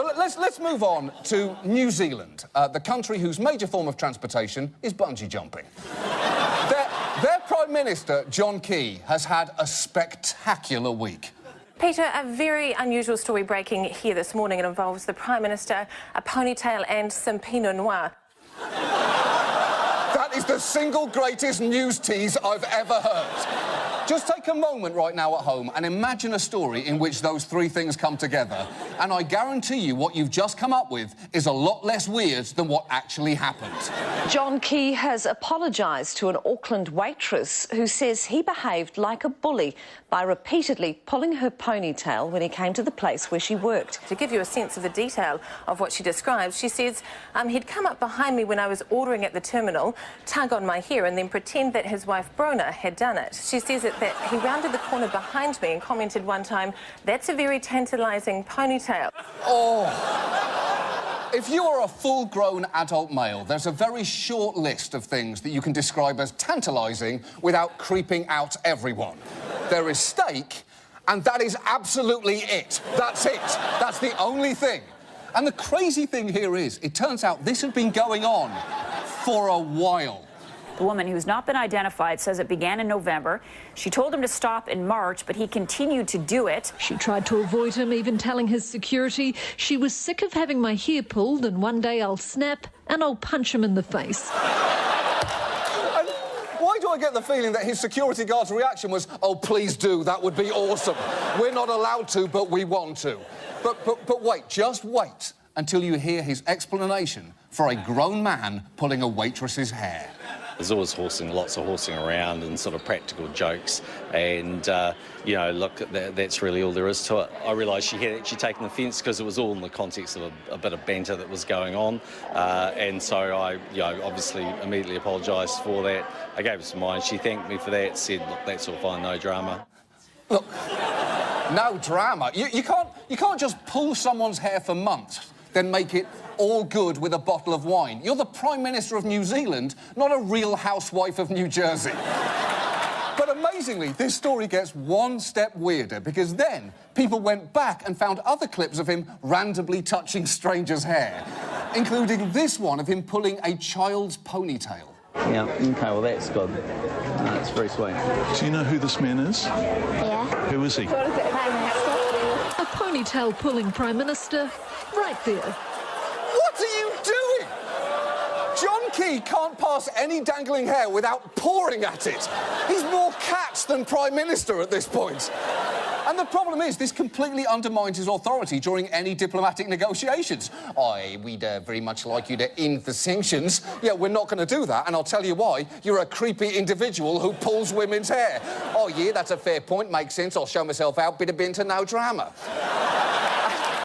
So let's move on to New Zealand, the country whose major form of transportation is bungee jumping. Their Prime Minister, John Key, has had a spectacular week. Peter, a very unusual story breaking here this morning. It involves the Prime Minister, a ponytail and some Pinot Noir. That is the single greatest news tease I've ever heard. Just take a moment right now at home and imagine a story in which those three things come together, and I guarantee you what you've just come up with is a lot less weird than what actually happened. John Key has apologised to an Auckland waitress who says he behaved like a bully by repeatedly pulling her ponytail when he came to the place where she worked. To give you a sense of the detail of what she describes, she says he'd come up behind me when I was ordering at the terminal, tug on my hair and then pretend that his wife Brona had done it. She says that he rounded the corner behind me and commented one time, "That's a very tantalising ponytail." Oh. If you are a full-grown adult male, there's a very short list of things that you can describe as tantalising without creeping out everyone. There is steak, and that is absolutely it. That's it. That's the only thing. And the crazy thing here is, it turns out this had been going on for a while. The woman, who's not been identified, says it began in November. She told him to stop in March, but he continued to do it. She tried to avoid him, even telling his security she was sick of having my hair pulled and one day I'll snap and I'll punch him in the face. And why do I get the feeling that his security guard's reaction was, "Oh, please do, that would be awesome. We're not allowed to, but we want to." But wait, just wait until you hear his explanation for a grown man pulling a waitress's hair. There's always lots of horsing around and sort of practical jokes, and, you know, look, that's really all there is to it. I realised she had actually taken offence because it was all in the context of a bit of banter that was going on, and so I, obviously immediately apologised for that. I gave her some mind. She thanked me for that, said, "Look, that's all fine, no drama." Look, no drama. You can't just pull someone's hair for months, then make it all good with a bottle of wine. You're the Prime Minister of New Zealand, not a real housewife of New Jersey. But amazingly, this story gets one step weirder, because then people went back and found other clips of him randomly touching strangers' hair, including this one of him pulling a child's ponytail. Yeah, OK, well, that's good. That's very sweet. Do you know who this man is? Yeah. Who is he? A ponytail-pulling Prime Minister, right there. What are you doing? John Key can't pass any dangling hair without pawing at it. He's more cats than Prime Minister at this point. And the problem is, this completely undermines his authority during any diplomatic negotiations. We'd very much like you to end the sanctions. Yeah, we're not going to do that, and I'll tell you why. You're a creepy individual who pulls women's hair. Oh, yeah, that's a fair point. Makes sense. I'll show myself out. Bit of banter, no drama.